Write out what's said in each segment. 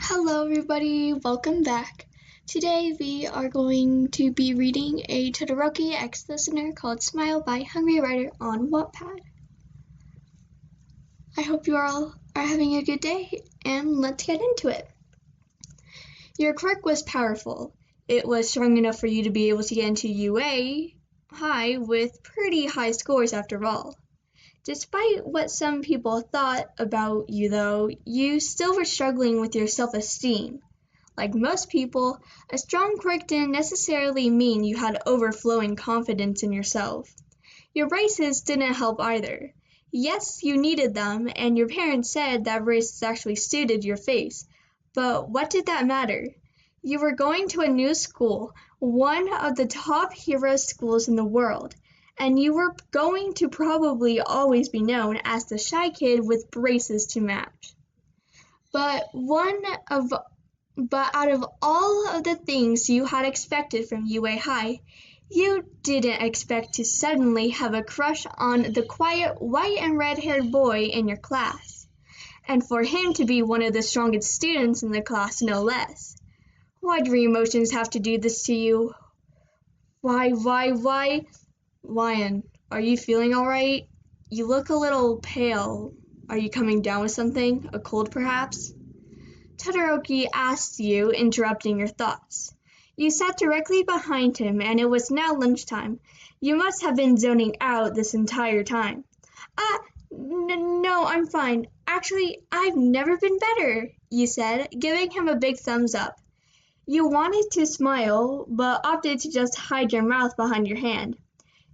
Hello everybody, welcome back. Today we are going to be reading a Todoroki X Listener called Smile by Hungry Writer on Wattpad. I hope you all are having a good day, and let's get into it. Your quirk was powerful. It was strong enough for you to be able to get into UA high with pretty high scores after all. Despite what some people thought about you though, you still were struggling with your self-esteem. Like most people, a strong quirk didn't necessarily mean you had overflowing confidence in yourself. Your braces didn't help either. Yes, you needed them, and your parents said that braces actually suited your face, but what did that matter? You were going to a new school, one of the top hero schools in the world, and you were going to probably always be known as the shy kid with braces to match. But out of all of the things you had expected from UA High, you didn't expect to suddenly have a crush on the quiet white and red-haired boy in your class, and for him to be one of the strongest students in the class, no less. Why do your emotions have to do this to you? Why? Lion, are you feeling all right? You look a little pale. Are you coming down with something? A cold, perhaps? Todoroki asked you, interrupting your thoughts. You sat directly behind him, and it was now lunchtime. You must have been zoning out this entire time. No, I'm fine. Actually, I've never been better, you said, giving him a big thumbs up. You wanted to smile, but opted to just hide your mouth behind your hand.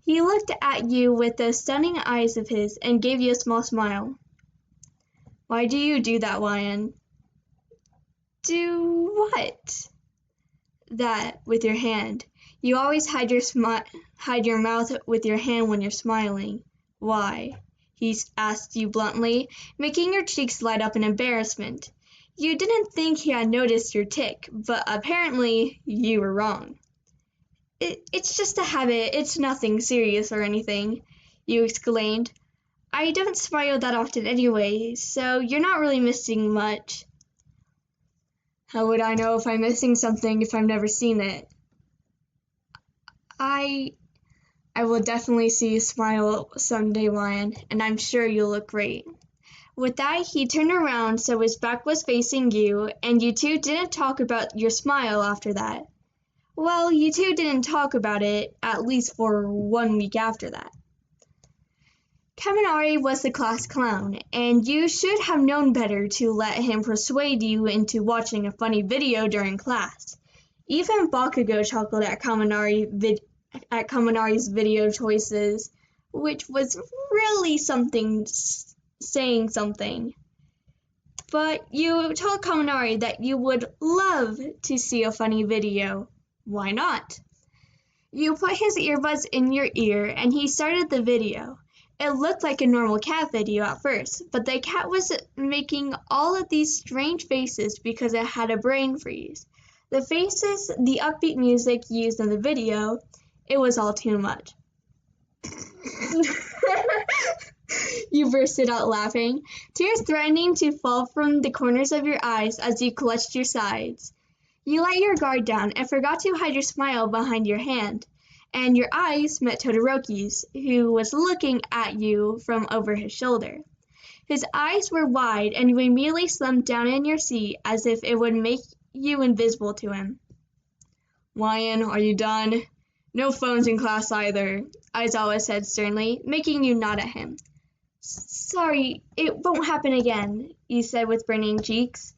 He looked at you with those stunning eyes of his and gave you a small smile. Why do you do that, Lion? Do what? That with your hand. You always hide your mouth with your hand when you're smiling. Why? He asked you bluntly, making your cheeks light up in embarrassment. You didn't think he had noticed your tic, but apparently you were wrong. It's just a habit. It's nothing serious or anything, you exclaimed. I don't smile that often anyway, so you're not really missing much. How would I know if I'm missing something if I've never seen it? I will definitely see you smile someday, Lion, and I'm sure you'll look great. With that, he turned around so his back was facing you, and you two didn't talk about your smile after that. Well, you two didn't talk about it, at least for 1 week after that. Kaminari was the class clown, and you should have known better to let him persuade you into watching a funny video during class. Even Bakugo chuckled at Kaminari's video choices, which was really saying something. But you told Kaminari that you would love to see a funny video. Why not? You put his earbuds in your ear and he started the video. It looked like a normal cat video at first, but the cat was making all of these strange faces because it had a brain freeze. The faces, the upbeat music used in the video, it was all too much. You bursted out laughing, tears threatening to fall from the corners of your eyes as you clutched your sides. You let your guard down and forgot to hide your smile behind your hand, and your eyes met Todoroki's, who was looking at you from over his shoulder. His eyes were wide, and you immediately slumped down in your seat as if it would make you invisible to him. Lion, are you done? No phones in class either, Aizawa said sternly, making you nod at him. Sorry, it won't happen again, you said with burning cheeks.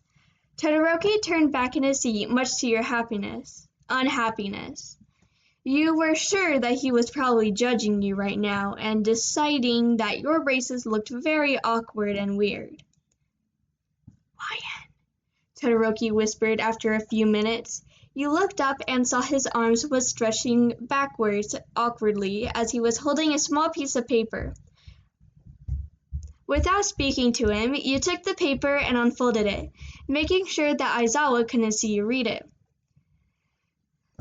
Todoroki turned back in his seat, much to your unhappiness. You were sure that he was probably judging you right now and deciding that your braces looked very awkward and weird. Lion, Todoroki whispered after a few minutes. You looked up and saw his arms was stretching backwards awkwardly as he was holding a small piece of paper. Without speaking to him, you took the paper and unfolded it, making sure that Aizawa couldn't see you read it.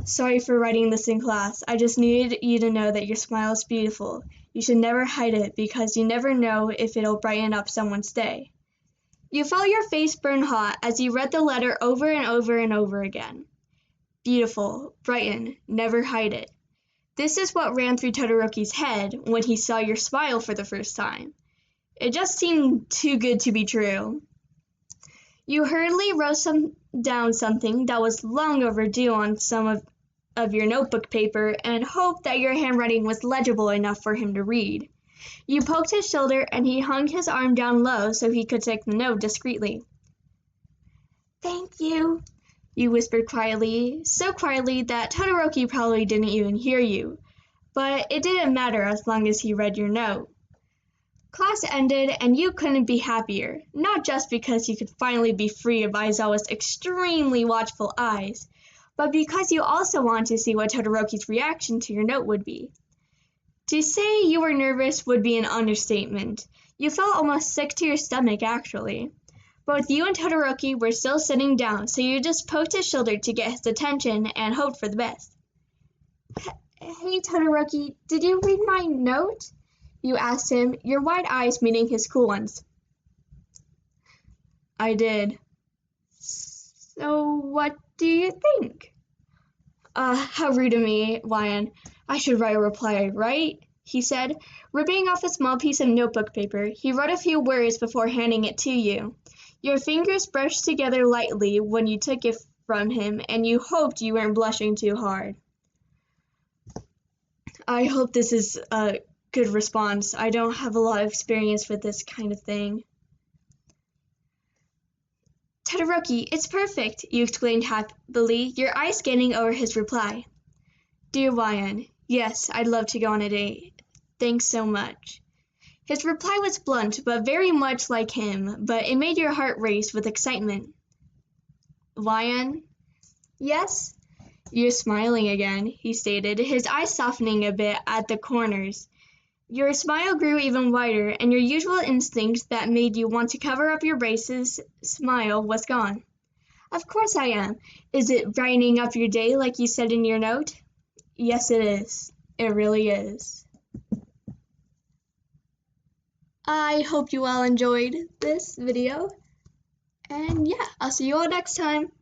Sorry for writing this in class. I just needed you to know that your smile is beautiful. You should never hide it because you never know if it'll brighten up someone's day. You felt your face burn hot as you read the letter over and over and over again. Beautiful, brighten, never hide it. This is what ran through Todoroki's head when he saw your smile for the first time. It just seemed too good to be true. You hurriedly wrote down something that was long overdue on some of your notebook paper and hoped that your handwriting was legible enough for him to read. You poked his shoulder and he hung his arm down low so he could take the note discreetly. "Thank you," you whispered quietly, so quietly that Todoroki probably didn't even hear you, but it didn't matter as long as he read your note. Class ended and you couldn't be happier, not just because you could finally be free of Aizawa's extremely watchful eyes, but because you also wanted to see what Todoroki's reaction to your note would be. To say you were nervous would be an understatement. You felt almost sick to your stomach, actually. Both you and Todoroki were still sitting down, so you just poked his shoulder to get his attention and hoped for the best. "Hey, Todoroki, did you read my note?" you asked him, your wide eyes meeting his cool ones. "I did." "So what do you think?" How rude of me, Lion. I should write a reply, right?" he said. Ripping off a small piece of notebook paper, he wrote a few words before handing it to you. Your fingers brushed together lightly when you took it from him, and you hoped you weren't blushing too hard. "I hope this is a good response. I don't have a lot of experience with this kind of thing." "Todoroki, it's perfect," you exclaimed happily, your eyes scanning over his reply. "Dear Lion, yes, I'd love to go on a date. Thanks so much." His reply was blunt, but very much like him, but it made your heart race with excitement. "Lion?" "Yes?" "You're smiling again," he stated, his eyes softening a bit at the corners. Your smile grew even wider, and your usual instinct that made you want to cover up your braces smile was gone. "Of course I am. Is it brightening up your day like you said in your note?" "Yes, it is. It really is." I hope you all enjoyed this video, and yeah, I'll see you all next time.